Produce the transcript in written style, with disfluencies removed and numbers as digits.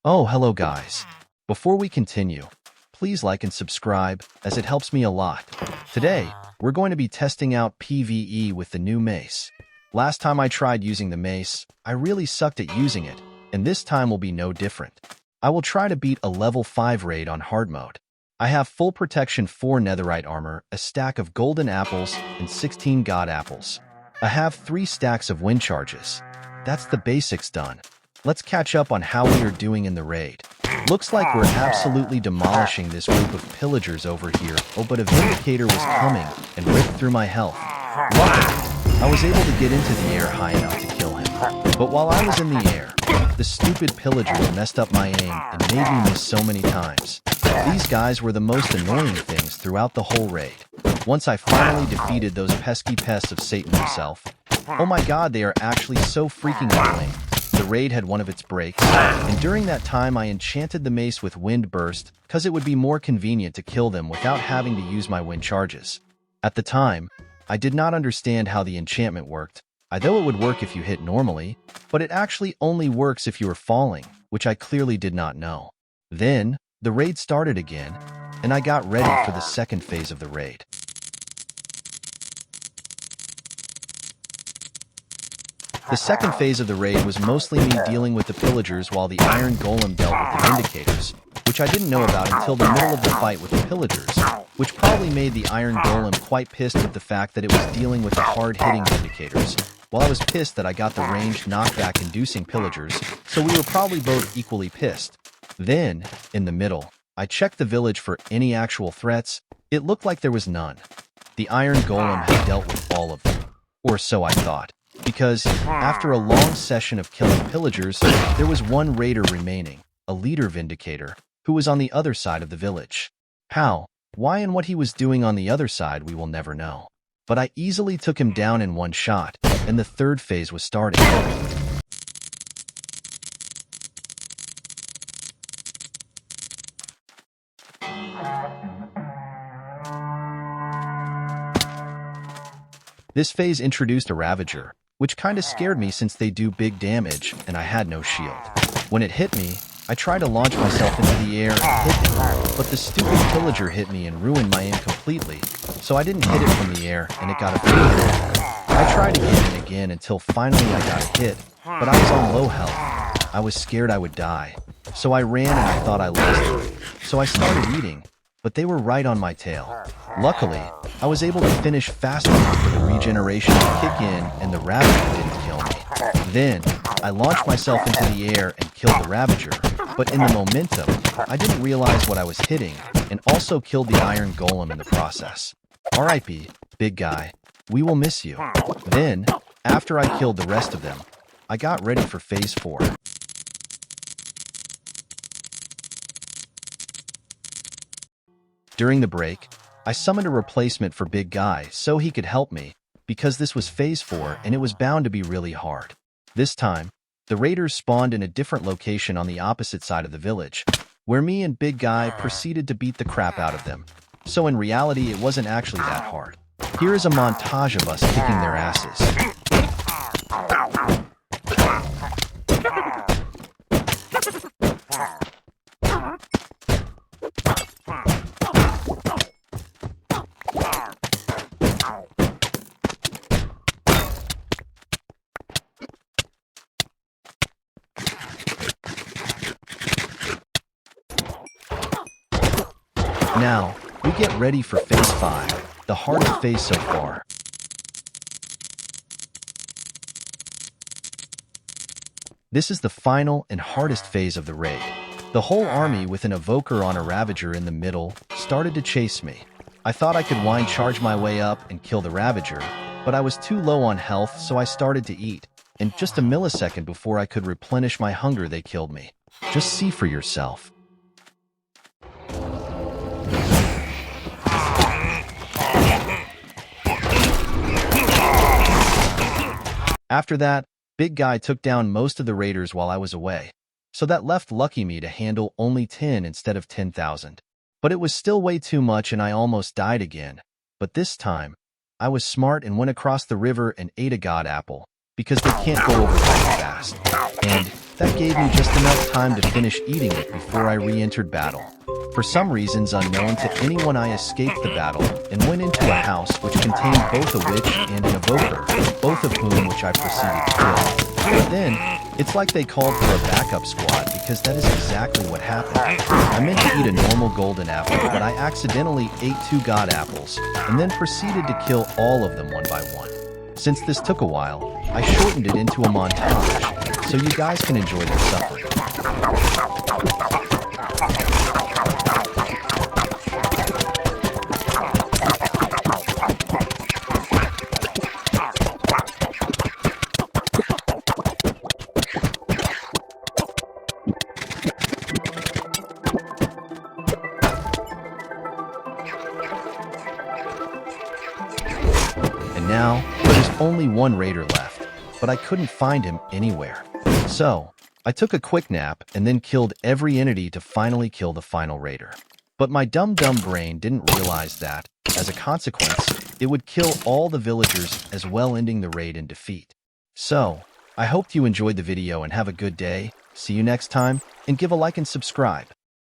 Oh, hello guys. Before we continue, please like and subscribe as it helps me a lot. Today, we're going to be testing out PvE with the new MACE. Last time I tried using the MACE, I really sucked at using it, and this time will be no different. I will try to beat a level 5 raid on hard mode. I have full protection 4 netherite armor, a stack of golden apples, and 16 god apples. I have 3 stacks of wind charges. That's the basics done. Let's catch up on how we are doing in the raid. Looks like we're absolutely demolishing this group of pillagers over here. Oh, but a Vindicator was coming and ripped through my health. Luckily, I was able to get into the air high enough to kill him. But while I was in the air, the stupid pillagers messed up my aim and made me miss so many times. These guys were the most annoying things throughout the whole raid. Once I finally defeated those pesky pests of Satan himself, oh my god, they are actually so freaking annoying. The raid had one of its breaks, and during that time I enchanted the mace with wind burst because it would be more convenient to kill them without having to use my wind charges. At the time, I did not understand how the enchantment worked. I thought it would work if you hit normally, but it actually only works if you are falling, which I clearly did not know. Then, the raid started again, and I got ready for the second phase of the raid. The second phase of the raid was mostly me dealing with the pillagers while the Iron Golem dealt with the Vindicators, which I didn't know about until the middle of the fight with the pillagers, which probably made the Iron Golem quite pissed with the fact that it was dealing with the hard-hitting Vindicators, while I was pissed that I got the ranged knockback-inducing pillagers, so we were probably both equally pissed. Then, in the middle, I checked the village for any actual threats. It looked like there was none. The Iron Golem had dealt with all of them, or so I thought. Because, after a long session of killing pillagers, there was one raider remaining, a leader Vindicator, who was on the other side of the village. How, why, and what he was doing on the other side we will never know. But I easily took him down in one shot, and the third phase was starting. This phase introduced a Ravager, which kinda scared me since they do big damage and I had no shield. When it hit me, I tried to launch myself into the air and hit him, but the stupid pillager hit me and ruined my aim completely, so I didn't hit it from the air and it got a free hit. I tried again and again until finally I got hit, but I was on low health. I was scared I would die, so I ran and I thought I lost it. So I started eating, but they were right on my tail. Luckily, I was able to finish fast enough for the regeneration to kick in and the Ravager didn't kill me. Then, I launched myself into the air and killed the Ravager, but in the momentum, I didn't realize what I was hitting and also killed the Iron Golem in the process. R.I.P., big guy. We will miss you. Then, after I killed the rest of them, I got ready for Phase 4. During the break, I summoned a replacement for Big Guy so he could help me, because this was Phase 4 and it was bound to be really hard. This time, the raiders spawned in a different location on the opposite side of the village, where me and Big Guy proceeded to beat the crap out of them. So in reality, it wasn't actually that hard. Here is a montage of us kicking their asses. Now, we get ready for Phase 5, the hardest phase so far. This is the final and hardest phase of the raid. The whole army with an evoker on a Ravager in the middle started to chase me. I thought I could wind charge my way up and kill the Ravager, but I was too low on health, so I started to eat. And just a millisecond before I could replenish my hunger, they killed me. Just see for yourself. After that, Big Guy took down most of the raiders while I was away, so that left Lucky Me to handle only 10 instead of 10,000. But it was still way too much and I almost died again. But this time, I was smart and went across the river and ate a god apple, because they can't go over very fast. And That gave me just enough time to finish eating it before I re-entered battle. For some reasons unknown to anyone, I escaped the battle and went into a house which contained both a witch and an evoker, both of whom which I proceeded to kill. But then, it's like they called for a backup squad, because that is exactly what happened. I meant to eat a normal golden apple, but I accidentally ate 2 god apples, and then proceeded to kill all of them one by one. Since this took a while, I shortened it into a montage, so you guys can enjoy their suffering. And now, there's only one raider left, but I couldn't find him anywhere. So, I took a quick nap and then killed every entity to finally kill the final raider. But my dumb brain didn't realize that, as a consequence, it would kill all the villagers as well, ending the raid in defeat. So, I hope you enjoyed the video and have a good day. See you next time, and give a like and subscribe.